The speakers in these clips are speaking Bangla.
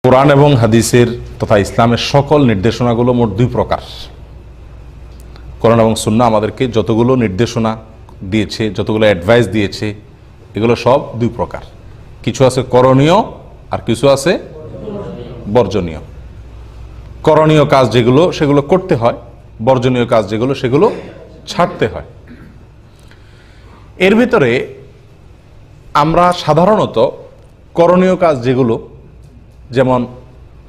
কোরআন এবং হাদিসের তথা ইসলামের সকল নির্দেশনাগুলো মোট দুই প্রকার। কোরআন এবং সুন্নাহ আমাদেরকে যতগুলো নির্দেশনা দিয়েছে, যতগুলো অ্যাডভাইস দিয়েছে, এগুলো সব দুই প্রকার। কিছু আছে করণীয় আর কিছু আছে বর্জনীয়। করণীয় কাজ যেগুলো সেগুলো করতে হয়, বর্জনীয় কাজ যেগুলো সেগুলো ছাড়তে হয়। এর ভিতরে আমরা সাধারণত করণীয় কাজ যেগুলো, যেমন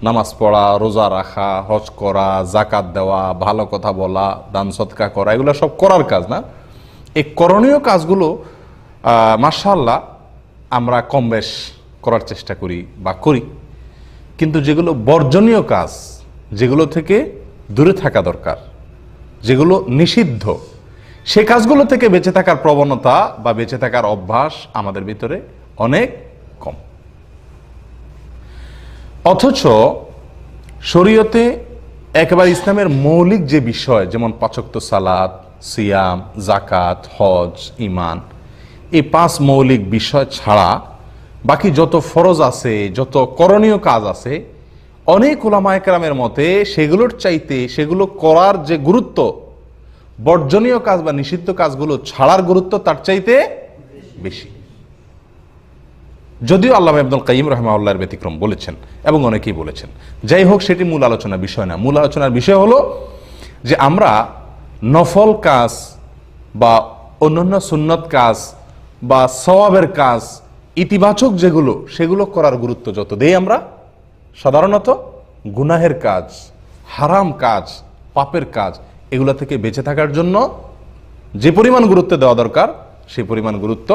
নামাজ পড়া, রোজা রাখা, হজ করা, জাকাত দেওয়া, ভালো কথা বলা, দান সদকা করা, এগুলো সব করার কাজ না? এই করণীয় কাজগুলো মাশাআল্লাহ আমরা কম বেশ করার চেষ্টা করি বা করি, কিন্তু যেগুলো বর্জনীয় কাজ, যেগুলো থেকে দূরে থাকা দরকার, যেগুলো নিষিদ্ধ, সে কাজগুলো থেকে বেঁচে থাকার প্রবণতা বা বেঁচে থাকার অভ্যাস আমাদের ভিতরে অনেক কম। অথচ শরীয়তে একেবারে ইসলামের মৌলিক যে বিষয়, যেমন ৫ ওয়াক্ত সালাত, সিয়াম, জাকাত, হজ, ঈমান, এই 5 মৌলিক বিষয় ছাড়া বাকি যত ফরজ আছে, যত করণীয় কাজ আছে, অনেক উলামায়ে কেরামের মতে সেগুলোর চাইতে, সেগুলো করার যে গুরুত্ব, বর্জনীয় কাজ বা নিষিদ্ধ কাজগুলো ছাড়ার গুরুত্ব তার চাইতে বেশি। যদিও আল্লামা ইবনুল কাইয়িম রাহিমাহুল্লাহর ব্যতিক্রম বলেছেন এবং অনেকেই বলেছেন। যাই হোক, সেটি মূল আলোচনার বিষয় না। মূল আলোচনার বিষয় হলো যে আমরা নফল কাজ বা অন্যান্য সুন্নত কাজ বা সওয়াবের কাজ, ইতিবাচক যেগুলো, সেগুলো করার গুরুত্ব যত দেই আমরা, সাধারণত গুনাহের কাজ, হারাম কাজ, পাপের কাজ, এগুলো থেকে বেঁচে থাকার জন্য যে পরিমাণ গুরুত্ব দেওয়া দরকার সেই পরিমাণ গুরুত্ব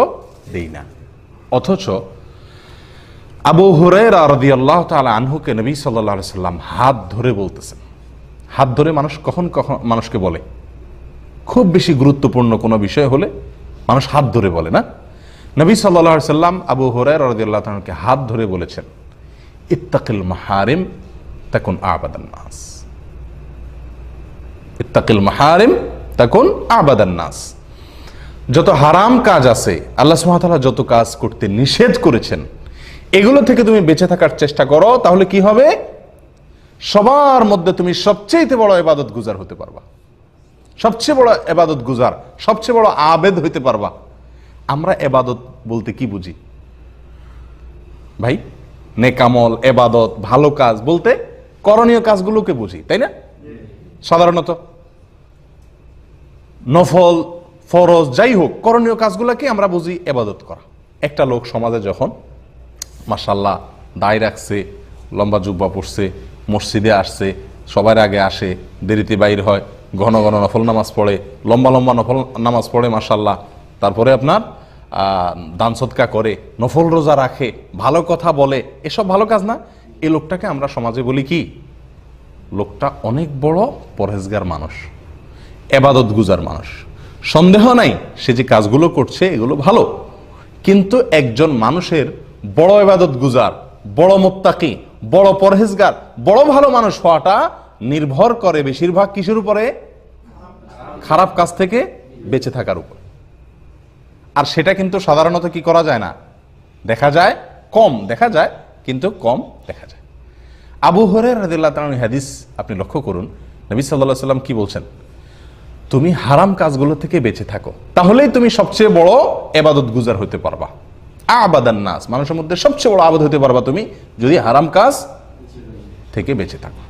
দেই না। অথচ আবু হুরায়রা রাদিয়াল্লাহু তাআলা আনহুকে নবী সাল্লাল্লাহু আলাইহি সাল্লাম হাত ধরে বলতেছেন। হাত ধরে মানুষ কখন কখন মানুষকে বলে? খুব বেশি গুরুত্বপূর্ণ কোনো বিষয় হলে মানুষ হাত ধরে বলে না? নবী সাল্লাল্লাহু আলাইহি সাল্লাম আবু হুরায়রা রাদিয়াল্লাহু তাআলাকে হাত ধরে বলেছেন, ইত্তাকিল মাহারিম তাকুন আবাদান নাস। ইত্তাকিল মাহারিম তাকুন আবাদান নাস। যত হারাম কাজ আছে, আল্লাহ সুবহানাহু ওয়া তাআলা যত কাজ করতে নিষেধ করেছেন, এগুলো থেকে তুমি বেঁচে থাকার চেষ্টা করো, তাহলে কি হবে? সবার মধ্যে তুমি সবচেয়ে বড় ইবাদত গুজার হতে পারবা, সবচেয়ে বড় ইবাদত গুজার, সবচেয়ে বড় আবেদ হইতে পারবা। আমরা ইবাদত বলতে কি বুঝি ভাই? নেকামল, ইবাদত, ভালো কাজ বলতে করণীয় কাজগুলোকে বুঝি, তাই না? সাধারণত নফল, ফরজ, যাই হোক, করণীয় কাজগুলোকে আমরা বুঝি ইবাদত করা। একটা লোক সমাজে যখন মাশাআল্লাহ দায় রাখছে, লম্বা জুব্বা পরছে, মসজিদে আসছে, সবার আগে আসে, দেরিতে বাইর হয়, ঘন ঘন নফল নামাজ পড়ে, লম্বা লম্বা নফল নামাজ পড়ে মাশাআল্লাহ, তারপরে আপনার দান সদকা করে, নফল রোজা রাখে, ভালো কথা বলে, এসব ভালো কাজ না? এই লোকটাকে আমরা সমাজে বলি কি? লোকটা অনেক বড় পরহেজগার মানুষ, ইবাদত গুজার মানুষ। সন্দেহ নাই সে যে কাজগুলো করছে এগুলো ভালো, কিন্তু একজন মানুষের বড় ইবাদত গুজার, বড় মুত্তাকি, বড় পরহেজগার, বড় ভালো মানুষ হওয়াটা নির্ভর করে বেশিরভাগ কিসের উপরে? খারাপ কাজ থেকে বেঁচে থাকার উপর। আর সেটা কিন্তু সাধারণত কি করা যায় না, দেখা যায় কম, দেখা যায় কিন্তু কম দেখা যায়। আবু হুরায়রা রাদিয়াল্লাহু তাআলা হাদিস আপনি লক্ষ্য করুন, নবী সাল্লাল্লাহু আলাইহি সাল্লাম কি বলছেন? তুমি হারাম কাজগুলো থেকে বেঁচে থাকো, তাহলেই তুমি সবচেয়ে বড় ইবাদত গুজার হতে পারবা। আবাদান নাস, মানুষের মধ্যে সবচেয়ে বড় আবাদ হতে পারবা তুমি যদি হারাম কাজ থেকে বেঁচে থাকো।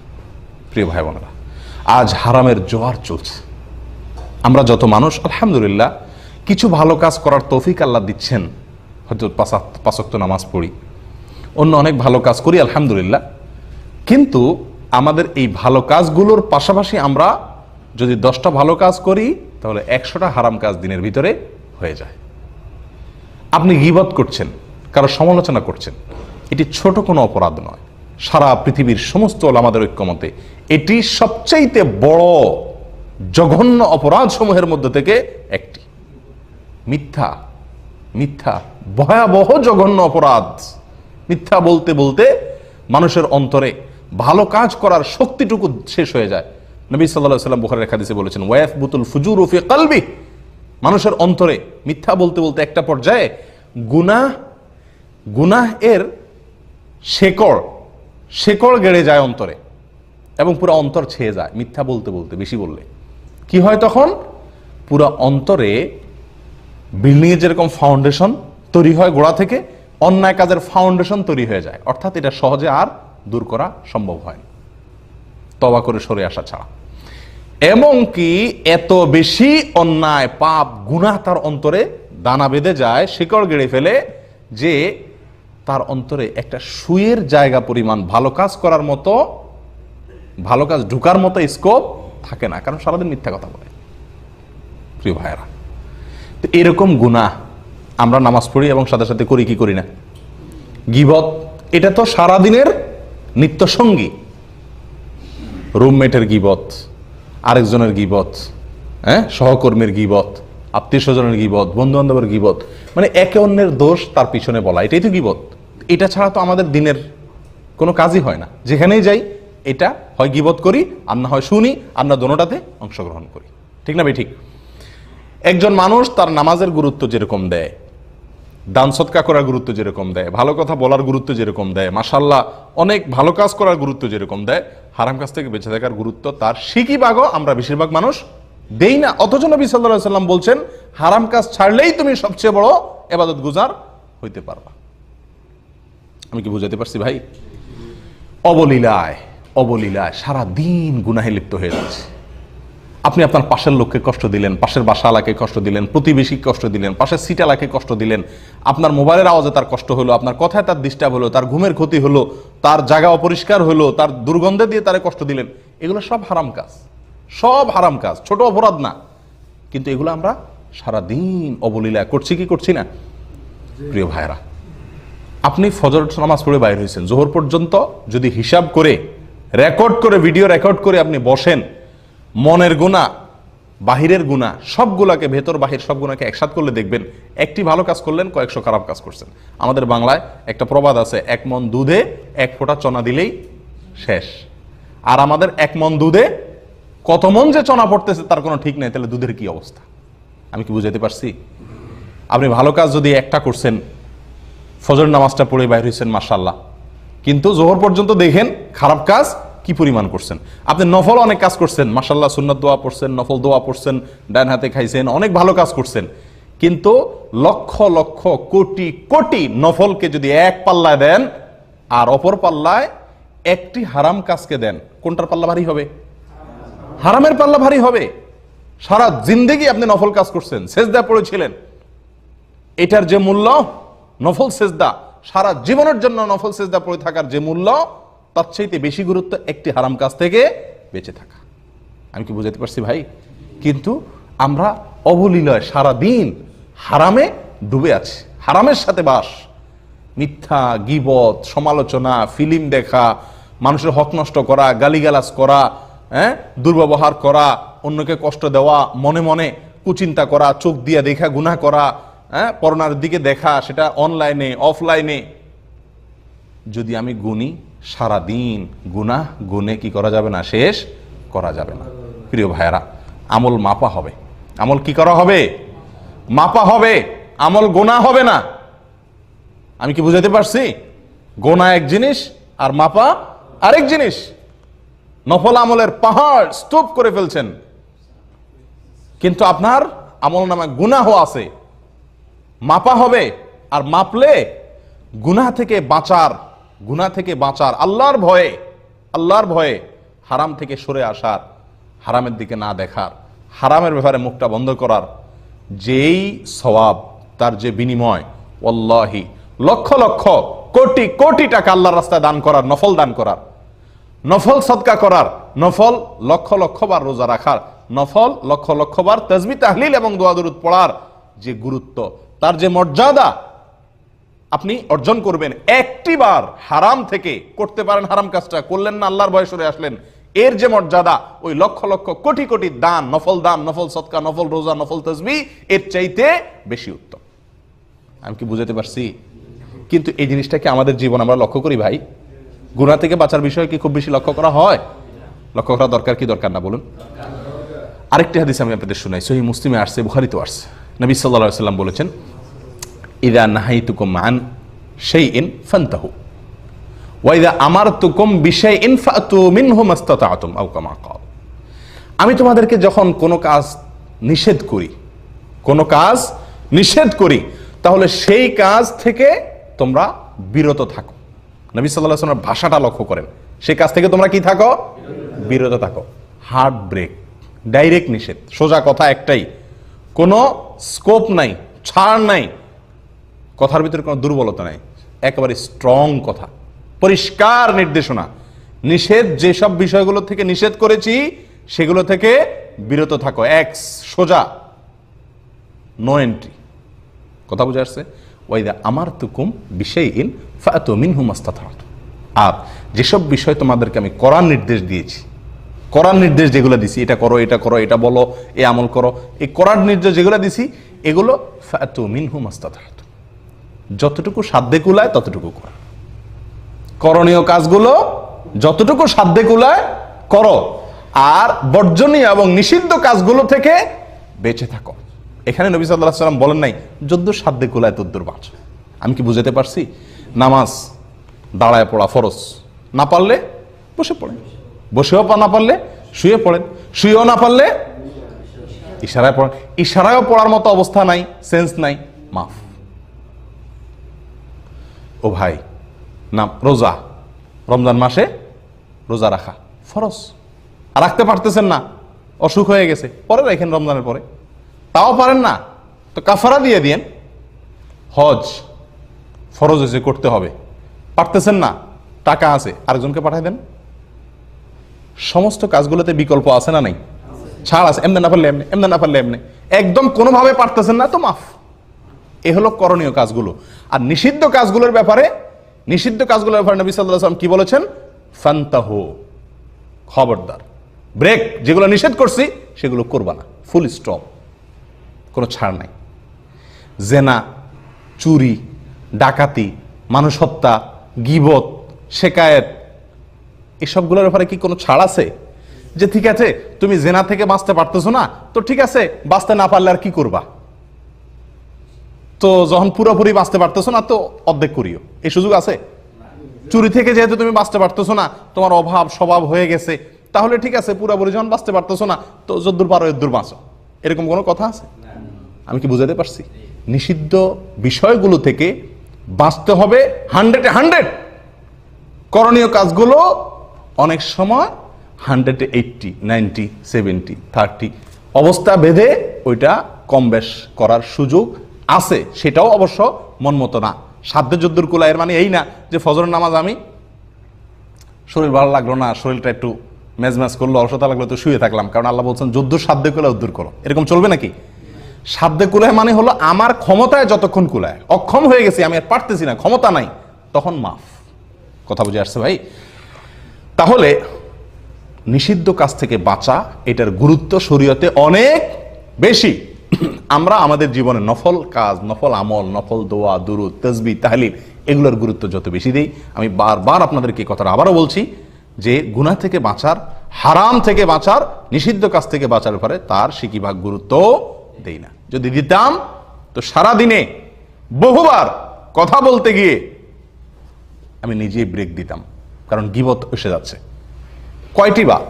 প্রিয় ভাই বোনেরা, আজ হারামের জোয়ার চলছে। আমরা যত মানুষ আলহামদুলিল্লাহ কিছু ভালো কাজ করার তৌফিক আল্লাহ দিচ্ছেন, হয়তো ৫ ওয়াক্ত নামাজ পড়ি, অন্য অনেক ভালো কাজ করি আলহামদুলিল্লাহ, কিন্তু আমাদের এই ভালো কাজগুলোর পাশাপাশি আমরা যদি 10টা ভালো কাজ করি তাহলে 100টা হারাম কাজ দিনের ভিতরে হয়ে যায়। আপনি গীবত করছেন, কারো সমালোচনা করছেন, এটি ছোট কোনো অপরাধ নয়। সারা পৃথিবীর সমস্ত ওলামাদের ঐক্যমতে এটি সবচাইতে বড় জঘন্য অপরাধ সমূহের মধ্যে থেকে একটি। মিথ্যা, মিথ্যা ভয়াবহ জঘন্য অপরাধ। মিথ্যা বলতে বলতে মানুষের অন্তরে ভালো কাজ করার শক্তিটুকু শেষ হয়ে যায়। নবী সাল্লাল্লাহু আলাইহি ওয়াসাল্লাম বুখারীর হাদিসে বলেছেন, ওয়ায়াসবুতুল ফুজুরু ফি কলবি, মানুষের অন্তরে মিথ্যা বলতে বলতে একটা পর্যায়ে গুনাহ এর শেকড় শেকড় গেড়ে যায় অন্তরে এবং পুরো অন্তর ছেয়ে যায় মিথ্যা বলতে বলতে, বেশি বললে কি হয় তখন? পুরো অন্তরে বিল্ডিং এর যেরকম ফাউন্ডেশন তৈরি হয় গোড়া থেকে, অন্যায় কাজের ফাউন্ডেশন তৈরি হয়ে যায়। অর্থাৎ এটা সহজে আর দূর করা সম্ভব হয় না তওবা করে সরে আসা ছাড়া। এবং কি এত বেশি অন্যায় পাপ গুনাহ তার অন্তরে দানা বেঁধে যায়, শিকড় গেড়ে ফেলে, যে তার অন্তরে একটা সুইয়ের জায়গা পরিমাণ ভালো কাজ করার মতো, ভালো কাজ ঢুকার মতো স্কোপ থাকে না, কারণ সারাদিন মিথ্যা কথা বলে। প্রিয় ভাইয়েরা, তো এরকম গুনাহ আমরা নামাজ পড়ি এবং সাথে সাথে করি কি করি না? গীবত, এটা তো সারাদিনের নিত্য সঙ্গী। রুমমেটের গীবত, আরেকজনের গীবত, সহকর্মীর গীবত, আত্মীয় স্বজনের গীবত, বন্ধু বান্ধবের গীবত, মানে একে অন্যের দোষ তার পিছনে বলা, এটাই তো গীবত। এটা ছাড়া তো আমাদের দিনের কোনো কাজই হয় না। যেখানেই যাই এটা হয় গীবত করি, আর না হয় শুনি, আর না দোনোটাতে অংশগ্রহণ করি। ঠিক না ভাই? ঠিক। একজন মানুষ তার নামাজের গুরুত্ব যেরকম দেয়, দান সদকা করার গুরুত্ব যেরকম দেয়, ভালো কথা বলার গুরুত্ব যেরকম দেয়, মাশাআল্লাহ অনেক ভালো কাজ করার গুরুত্ব যেরকম দেয়, হারাম কাজ থেকে বেঁচে থাকার গুরুত্ব তার শিকি ভাগও আমরা বেশিরভাগ মানুষ দেই না। অথচ নবী সাল্লাল্লাহু আলাইহি সাল্লাম বলছেন, হারাম কাজ ছাড়লেই তুমি সবচেয়ে বড় ইবাদত গুজার হইতে পারবা। আমি কি বুঝাতে পারছি ভাই? অবলীলায় অবলীলায় সারা দিন গুনাহে লিপ্ত হয়ে যাচ্ছে। আপনি আপনার পাশের লোককে কষ্ট দিলেন, পাশের বাসাওয়ালাকে কষ্ট দিলেন, প্রতিবেশীকে কষ্ট দিলেন, পাশের সিটালাকে কষ্ট দিলেন, আপনার মোবাইলের আওয়াজে তার কষ্ট হলো, আপনার কথায় তার ডিস্টার্ব হলো, তার ঘুমের ক্ষতি হলো, তার জায়গা অপরিষ্কার হলো, তার দুর্গন্ধে দিয়ে তারে কষ্ট দিলেন। এগুলো সব হারাম কাজ, সব হারাম কাজ, ছোট অপরাধ না, কিন্তু এগুলো আমরা সারা দিন অবলীলা করছি কি করছি না? প্রিয় ভাইরা, আপনি ফজর নামাজ পড়ে বাইরে হয়েছেন, জোহর পর্যন্ত যদি হিসাব করে রেকর্ড করে, ভিডিও রেকর্ড করে আপনি বসেন, মনের গুনাহ, বাহিরের গুনাহ, সবগুলাকে, ভেতর বাহির সব গুনাহকে একসাথ করলে দেখবেন একটি ভালো কাজ করলেন, কয়েকশো খারাপ কাজ করছেন। আমাদের বাংলায় একটা প্রবাদ আছে, 1 মণ দুধে 1 ফোঁটা চনা দিলেই শেষ। আর আমাদের 1 মণ দুধে কত মণ যে চনা পড়তেছে তার কোনো ঠিক নেই। তাহলে দুধের কি অবস্থা? আমি কি বুঝাইতে পারছি? আপনি ভালো কাজ যদি একটা করছেন, ফজর নামাজটা পড়ে বাইর হয়েছেন মাশাআল্লাহ, কিন্তু জোহর পর্যন্ত দেখেন খারাপ কাজ কি পরিমাণ করছেন। আপনি নফল অনেক কাজ করছেন মাশাআল্লাহ, সুন্নাত দোয়া পড়ছেন, নফল দোয়া পড়ছেন, ডান হাতে খাইছেন, অনেক ভালো কাজ করছেন, কিন্তু লক্ষ লক্ষ কোটি কোটি নফলকে যদি এক পাল্লায় দেন আর অপর পাল্লায় একটি হারাম কাজকে দেন, কোনটার পাল্লা ভারী হবে? হারামের পাল্লা ভারী হবে। সারা জিন্দেগি আপনি নফল কাজ করছেন, সেজদা পড়েছিলেন, এটার যে মূল্য, নফল সেজদা, সারা জীবনের জন্য নফল সেজদা পড়ে থাকার যে মূল্য, তার চাইতে বেশি গুরুত্ব একটি হারাম কাজ থেকে বেঁচে থাকা। আমি কি বুঝাতে পারছি ভাই? কিন্তু আমরা অবলীলায় সারা দিন হারামে ডুবে আছি, হারামের সাথে বাস, মিথ্যা, গীবত, সমালোচনা, ফিল্ম দেখা, মানুষের হক নষ্ট করা, গালিগালাজ করা, দুর্ব্যবহার করা, অন্যকে কষ্ট দেওয়া, মনে মনে কুচিন্তা করা, চোখ দিয়ে দেখা গুনাহ করা, পড়নার দিকে দেখা, সেটা অনলাইনে অফলাইনে। যদি আমি গুনি, সারা দিন গুনাহ গুনে কি করা যাবে না? শেষ করা যাবে না। প্রিয় ভাইয়েরা, আমল মাপা হবে। আমল কি করা হবে? মাপা হবে, আমল গোনা হবে না। আমি কি বুঝাতে পারছি? গোনা এক জিনিস আর মাপা আরেক জিনিস। নফল আমলের পাহাড় স্তূপ করে ফেলছেন, কিন্তু আপনার আমল নামে গুনাহ আছে। মাপা হবে, আর মাপলে গুনাহ থেকে বাঁচার, আল্লাহর ভয়ে হারাম থেকে সরে আসার, হারামের দিকে না দেখার, হারামের ব্যাপারে মুখটা বন্ধ করার যেই সওয়াব, তার যে বিনিময়, ওয়াল্লাহি লক্ষ লক্ষ কোটি কোটি টাকা আল্লাহর রাস্তায় দান করার, নফল দান করার, নফল সদকা করার, নফল লক্ষ লক্ষ বার রোজা রাখার, নফল লক্ষ লক্ষ বার তাসবিহ তাহলিল এবং দোয়া দরুদ পড়ার যে গুরুত্ব, তার যে মর্যাদা আপনি অর্জন করবেন। একটি বার হারাম থেকে করতে পারেন, হারাম কাজটা করলেন না, আল্লাহর ভয়ে সরে আসলেন, এর যে মর্যাদা ওই লক্ষ লক্ষ কোটি কোটি দান, নফল সদকা, নফল রোজা, নফল তাসবিহ এর চাইতে বেশি উত্তম। আমি কি বুঝাতে পারছি? কিন্তু এই জিনিসটাকে আমাদের জীবন আমরা লক্ষ্য করি ভাই? গুনাহ থেকে বাঁচার বিষয় কি খুব বেশি লক্ষ্য করা হয়? লক্ষ্য করা দরকার কি দরকার না বলুন? আরেকটি হাদিস আমি আপনাদের শুনাই, সহিহ মুসলিমে আসছে, বুখারীতেও আসছে। নবী সাল্লাল্লাহু আলাইহি ওয়াসাল্লাম বলেছেন, ইযা নাহাইতুকুম আন শাইইন ফান্তাহু ওয়াইদা আমারতুকুম বিশাইইন ফাতু মিনহু মাস্তাতাতুম আও কামা ক্বাল। আমি তোমাদেরকে যখন কোনো কাজ নিষেধ করি, তাহলে সেই কাজ থেকে তোমরা বিরত থাকো। নবী সাল্লাল্লাহু আলাইহি ওয়াসাল্লামের ভাষাটা লক্ষ্য করেন, সেই কাজ থেকে তোমরা কি থাকো? বিরত থাকো। হার্ড ব্রেক, ডাইরেক্ট নিষেধ, সোজা কথা একটাই, কোনো স্কোপ নাই, ছাড় নাই, কথার ভিতরে কোনো দুর্বলতা নাই, একেবারে স্ট্রং কথা, পরিষ্কার নির্দেশনা। নিষেধ, যেসব বিষয়গুলো থেকে নিষেধ করেছি সেগুলো থেকে বিরত থাকো, এক্স, সোজা, নো এন্ট্রি। কথা বুঝে আসছে? ওয়াইদা আমারতুকুম বিশাইইন ফাতু মিনহু মাস্তাতাতুম। আর যেসব বিষয় তোমাদেরকে আমি করার নির্দেশ দিয়েছি, করার নির্দেশ যেগুলো দিছি, এটা করো, এটা করো, এটা বলো, এই আমল করো, এই করার নির্দেশ যেগুলো দিছি এগুলো ফাতু মিনহু মাস্তাতাতুম, যতটুকু সাধ্যে কুলায় ততটুকু করো। করণীয় কাজগুলো যতটুকু সাধ্যে কুলায় করো, আর বর্জনীয় এবং নিষিদ্ধ কাজগুলো থেকে বেঁচে থাকো। এখানে নবী সাল্লাল্লাহু আলাইহি ওয়াসাল্লাম বলেন নাই যদ্দূর সাধ্যে কুলায় তদ্দূর বাঁচো। আমি কি বুঝাতে পারছি? নামাজ দাঁড়ায় পড়া ফরজ, না পারলে বসে পড়েন, বসেও না পারলে শুয়ে পড়েন, শুয়েও না পারলে ইশারায় পড়েন। ইশারায়ও পড়ার মতো অবস্থা নাই, সেন্স নাই, মাফ। ও ভাই, না রোজা, রমজান মাসে রোজা রাখা ফরজ, আর রাখতে পারতেছেন না, অসুখ হয়ে গেছে, পরে রাখেন রমজানের পরে। তাও পারেন না তো কাফারা দিয়ে দিয়েন। হজ ফরজ হয়েছে, করতে হবে, পারতেছেন না, টাকা আছে, আরেকজনকে পাঠাই দেন। সমস্ত কাজগুলোতে বিকল্প আছে না নাই? ছাড় আছে, এমনি না পারলে এমনি, এমনি না পারলে এমনি, একদম কোনোভাবে পারতেছেন না তো মাফ। এ হলো করণীয় কাজগুলো। আর নিষিদ্ধ কাজগুলোর ব্যাপারে নবী সাল্লাল্লাহু আলাইহি ওয়াসাল্লাম কি বলেছেন? ফান্তাহু, খবরদার, ব্রেক, যেগুলো নিষেধ করছি সেগুলো করবা না, ফুল স্টপ, কোনো ছাড় নাই। জেনা, চুরি, ডাকাতি, মানুষ হত্যা, গীবত, শেকায়েত, এসবগুলোর ব্যাপারে কি কোনো ছাড় আছে? যে ঠিক আছে তুমি জেনা থেকে বাঁচতে পারতেছো না, তো ঠিক আছে, বাঁচতে না পারলে আর কি করবা, তো যখন পুরোপুরি বাঁচতে পারতেছো না তো অর্ধেক করিও, এই সুযোগ আছে? চুরি থেকে যেহেতু তুমি বাঁচতে পারতেছো না, তোমার অভাব স্বভাব হয়ে গেছে, তাহলে ঠিক আছে পুরোপুরি যখন বাঁচতে পারতেছো না তো যদ্দূর পারো এদ্দূর বাঁচো, এরকম কোনো কথা আছে? আমি কি বুঝাতে পারছি? নিষিদ্ধ বিষয়গুলো থেকে বাঁচতে হবে 100-100। করণীয় কাজগুলো অনেক সময় 180-90-70-30 অবস্থা ভেদে ওইটা কম বেশ করার সুযোগ আছে, সেটাও অবশ্য মন মতো না। সাধ্যে যদ্দুর কুলায়ের মানে এই না যে ফজরের নামাজ আমি শরীর ভালো লাগলো না, শরীরটা একটু মেজমেজ করলো, অলসতা লাগলো, তো শুয়ে থাকলাম, কারণ আল্লাহ বলছেন যদ্দুর সাধ্যে কুলায় উদ্দূর করো। এরকম চলবে নাকি? সাধ্যে কুলায় মানে হলো আমার ক্ষমতায় যতক্ষণ কুলায়, অক্ষম হয়ে গেছি, আমি আর পারতেছি না, ক্ষমতা নাই, তখন মাফ। কথা বুঝে আসছে ভাই? তাহলে নিষিদ্ধ কাজ থেকে বাঁচা, এটার গুরুত্ব শরীয়তে অনেক বেশি। আমরা আমাদের জীবনে নফল কাজ, নফল আমল, নফল দোয়া, দুরুদ, তাসবিহ, তাহলিল, এগুলোর গুরুত্ব যত বেশি দেই, আমি বারবার আপনাদেরকে এই কথাটা আবারও বলছি যে গুনাহ থেকে বাঁচার, হারাম থেকে বাঁচার, নিষিদ্ধ কাজ থেকে বাঁচার ব্যাপারে তার সিকিভাগ গুরুত্ব দেই না। যদি দিতাম তো সারা দিনে বহুবার কথা বলতে গিয়ে আমি নিজেই ব্রেক দিতাম, কারণ গীবত এসে যাচ্ছে। কয়টি বার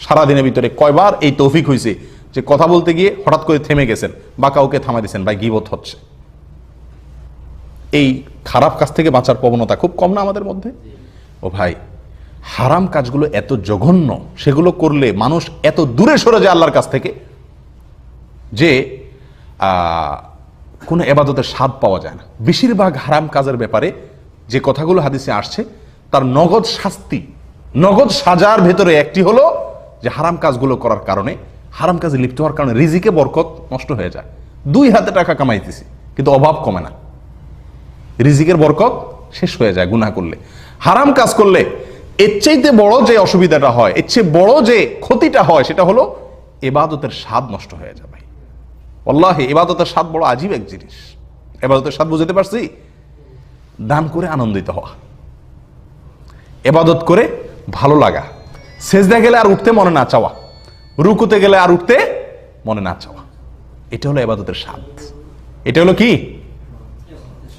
সারাদিনের ভিতরে কয়বার এই তৌফিক হয়েছে যে কথা বলতে গিয়ে হঠাৎ করে থেমে গেছেন বা কাউকে থামা দিয়েছেন, ভাই গীবত হচ্ছে। এই খারাপ কাজ থেকে বাঁচার প্রবণতা খুব কম না আমাদের মধ্যে? ও ভাই, হারাম কাজগুলো এত জঘন্য, সেগুলো করলে মানুষ এত দূরে সরে যায় আল্লাহর কাছ থেকে যে কোনো ইবাদতের স্বাদ পাওয়া যায় না। বেশিরভাগ হারাম কাজের ব্যাপারে যে কথাগুলো হাদিসে আসছে তার নগদ শাস্তি, নগদ সাজার ভেতরে একটি হলো যে হারাম কাজগুলো করার কারণে, হারাম কাজে লিপ্ত হওয়ার কারণে রিজিকে বরকত নষ্ট হয়ে যায়। 2 হাতে টাকা কামাইতেছি কিন্তু অভাব কমে না, রিজিকের বরকত শেষ হয়ে যায় গুনাহ করলে। হারাম কাজ করলে এর চাইতে বড় যে অসুবিধাটা হয়, এর চেয়ে বড় যে ক্ষতিটা হয়, সেটা হলো ইবাদতের স্বাদ নষ্ট হয়ে যায়। ভাই আল্লাহি, ইবাদতের স্বাদ বড় আজীব এক জিনিস। ইবাদতের স্বাদ বুঝতে পারছি? দান করে আনন্দিত হওয়া, ইবাদত করে ভালো লাগা, সেজদা গেলে আর উঠতে মনে না চাওয়া, রুকুতে গেলে আর উঠতে মনে না চাওয়া, এটা হলো ইবাদতের স্বাদ। এটা হলো কি?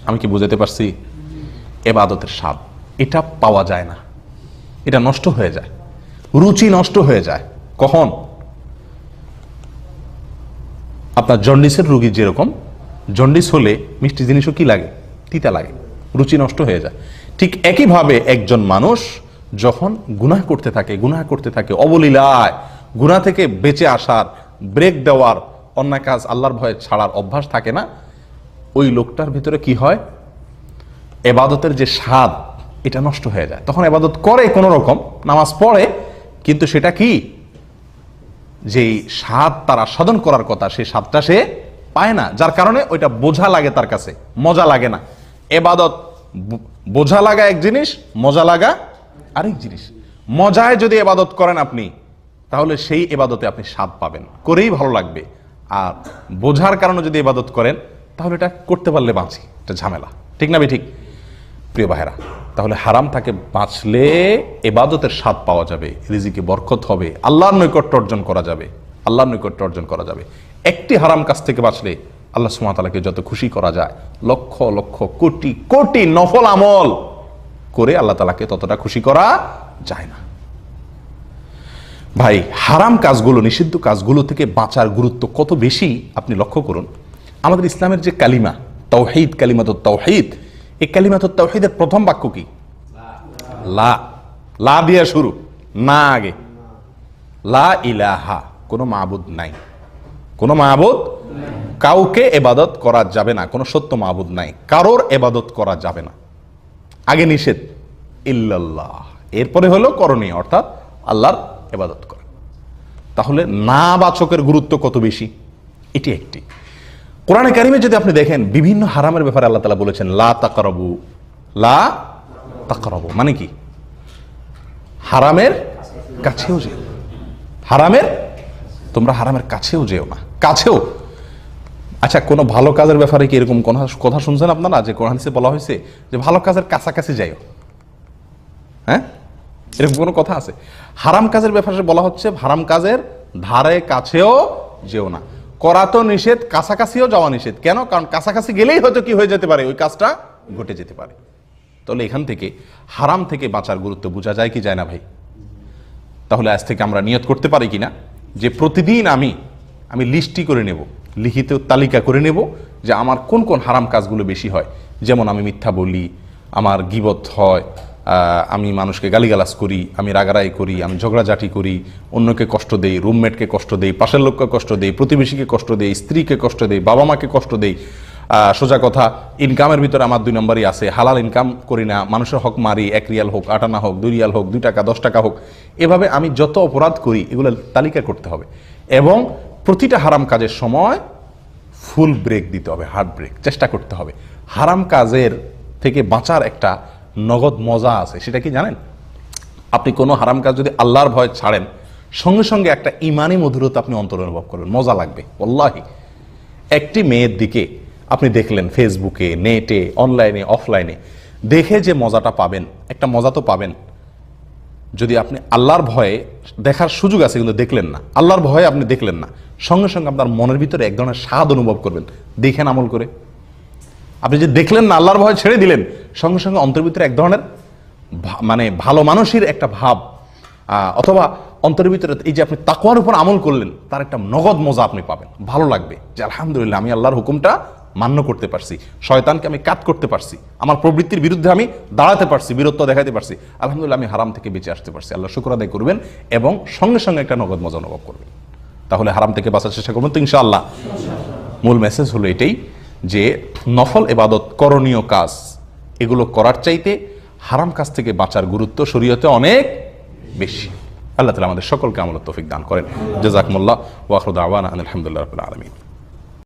আমি কি বুঝাতে পারছি? ইবাদতের স্বাদ। এটা পাওয়া যায় না, এটা নষ্ট হয়ে যায়, রুচি নষ্ট হয়ে যায়। কখন? আপনার জন্ডিসের রোগী যেরকম, জন্ডিস হলে মিষ্টি জিনিসও কি লাগে? তিতা লাগে, রুচি নষ্ট হয়ে যায়। ঠিক একইভাবে একজন মানুষ যখন গুনাহ করতে থাকে অবলীলায়, গুনাহ থেকে বেঁচে আসার, ব্রেক দেওয়ার, অন্যায় কাজ আল্লাহর ভয়ে ছাড়ার অভ্যাস থাকে না, ওই লোকটার ভিতরে কি হয়? এবাদতের যে স্বাদ, এটা নষ্ট হয়ে যায়। তখন এবাদত করে কোন রকম, নামাজ পড়ে, কিন্তু সেটা কি, যে স্বাদ তার আস্বাদন করার কথা, সেই স্বাদটা সে পায় না, যার কারণে ওইটা বোঝা লাগে, তার কাছে মজা লাগে না। এবাদত বোঝা লাগা এক জিনিস, মজা লাগা আরেক জিনিস। মজায় যদি এবাদত করেন আপনি, তাহলে সেই এবাদতে আপনি স্বাদ পাবেন, করেই ভালো লাগবে। আর বোঝার কারণে যদি এবাদত করেন, তাহলে এটা করতে পারলে বাঁচি, এটা ঝামেলা। ঠিক না ঠিক? প্রিয় ভাইরা, তাহলে হারাম থেকে বাঁচলে এবাদতের স্বাদ পাওয়া যাবে, রিজিকে বরকত হবে, আল্লাহর নৈকট্য অর্জন করা যাবে, আল্লাহর নৈকট্য অর্জন করা যাবে। একটি হারাম কাজ থেকে বাঁচলে আল্লাহ সুবহানাহু ওয়া তাআলাকে যত খুশি করা যায়, লক্ষ লক্ষ কোটি কোটি নফল আমল করে আল্লাহ তাআলাকে ততটা খুশি করা যায় না। ভাই, হারাম কাজগুলো, নিষিদ্ধ কাজগুলো থেকে বাঁচার গুরুত্ব কত বেশি আপনি লক্ষ্য করুন। আমাদের ইসলামের যে কালিমা তাওহীদ, কালিমাতুত তাওহীদ, এই কালিমাতুত তাওহীদের প্রথম বাক্য কি? লা। লা দিয়ে শুরু, না আগে। লা ইলাহা, কোনো মাবুদ নাই, কোনো মাবুদ, কাউকে ইবাদত করা যাবে না, কোনো সত্য মাবুদ নাই, কারোর ইবাদত করা যাবে না। আগে নিষেধ ইল্লাল্লাহ, এরপরে হলো করণীয়, অর্থাৎ আল্লাহর ইবাদত করা। তাহলে না বাচকের গুরুত্ব কত বেশি, এটি একটি। কোরআনে কারিমে যদি আপনি দেখেন, বিভিন্ন হারামের ব্যাপারে আল্লাহ তাআলা বলেছেন লা তাকরাবু। লা তাকরাবু মানে কি? হারামের কাছেও যেও, হারামের, তোমরা হারামের কাছেও যেও না, কাছেও। আচ্ছা, কোনো ভালো কাজের ব্যাপারে কি এরকম কোন কথা শুনছেন আপনারা, যে কোরআন হাদিসে বলা হয়েছে যে ভালো কাজের কাছাকাছি যাইও? হ্যাঁ, এরকম কোনো কথা আছে? হারাম কাজের ব্যাপারে বলা হচ্ছে হারাম কাজের ধারে কাছেও যেও না। করা তো নিষেধ, কাছাকাছিও যাওয়া নিষেধ। কেন? কারণ কাছাকাছি গেলেই হয়তো কি হয়ে যেতে পারে, ওই কাজটা ঘটে যেতে পারে। তাহলে এখান থেকে হারাম থেকে বাঁচার গুরুত্ব বোঝা যায় কি যায় না ভাই? তাহলে আজ থেকে আমরা নিয়ত করতে পারি কিনা যে প্রতিদিন আমি লিস্টই করে নেব, লিখিত তালিকা করে নেব যে আমার কোন কোন হারাম কাজগুলো বেশি হয়। যেমন আমি মিথ্যা বলি, আমার গীবত হয়, আমি মানুষকে গালিগালাজ করি, আমি রাগারাই করি, আমি ঝগড়াঝাটি করি, অন্যকে কষ্ট দেই, রুমমেটকে কষ্ট দেই, পাশের লোককে কষ্ট দেই, প্রতিবেশীকে কষ্ট দেই, স্ত্রীকে কষ্ট দেই, বাবা মাকে কষ্ট দেই। সোজা কথা, ইনকামের ভিতরে আমার 2 নম্বরই আছে, হালাল ইনকাম করি না, মানুষের হক মারি, 1 রিয়াল হোক, 8 আনা হোক, 2 রিয়াল হোক, 2 টাকা 10 টাকা হোক, এভাবে আমি যত অপরাধ করি এগুলো তালিকা করতে হবে। এবং প্রতিটা হারাম কাজের সময় ফুল ব্রেক দিতে হবে, হার্ড ব্রেক চেষ্টা করতে হবে। হারাম কাজের থেকে বাঁচার একটা নগদ মজা আছে, সেটা কি জানেন? আপনি কোনো হারাম কাজ যদি আল্লাহর ভয় ছাড়েন, সঙ্গে সঙ্গে একটা ইমানি মধুরতা আপনি অন্তর অনুভব করবেন, মজা লাগবে। ওয়াল্লাহি, একটি মেয়ের দিকে আপনি দেখলেন ফেসবুকে, নেটে, অনলাইনে, অফলাইনে, দেখে যে মজাটা পাবেন, একটা মজা তো পাবেন। যদি আপনি আল্লাহর ভয়ে দেখার সুযোগ আছে কিন্তু দেখলেন না, আল্লাহর ভয়ে আপনি দেখলেন না, সঙ্গে সঙ্গে আপনার মনের ভিতরে এক ধরনের স্বাদ অনুভব করবেন। দেখেন আমল করে, আপনি যে দেখলেন না, আল্লাহর ভয় ছেড়ে দিলেন, সঙ্গে সঙ্গে অন্তরের ভিতরে এক ধরনের মানে ভালো মানুষের একটা ভাব, অথবা অন্তরের ভিতরে এই যে আপনি তাকওয়ার উপর আমল করলেন, তার একটা নগদ মজা আপনি পাবেন। ভালো লাগবে যে আলহামদুলিল্লাহ, আমি আল্লাহর হুকুমটা মান্য করতে পারছি, শয়তানকে আমি কাট করতে পারছি, আমার প্রবৃত্তির বিরুদ্ধে আমি দাঁড়াতে পারছি, বীরত্ব দেখাতে পারছি, আলহামদুলিল্লাহ আমি হারাম থেকে বেঁচে আসতে পারছি। আল্লাহ শুকর আদায় করবেন এবং সঙ্গে সঙ্গে একটা নগদ মজা অনুভব করবেন। তাহলে হারাম থেকে বাঁচার চেষ্টা করবেন তো ইনশাআল্লাহ। মূল মেসেজ হলো এটাই যে নফল ইবাদত, করণীয় কাজ, এগুলো করার চাইতে হারাম কাজ থেকে বাঁচার গুরুত্ব শরীয়তে অনেক বেশি। আল্লাহ তাআলা আমাদের সকলকে আমলের তৌফিক দান করেন। জাযাকুমুল্লাহ ওয়া আখিরু দাওয়ানা আলহামদুলিল্লাহি রাব্বিল আলামিন।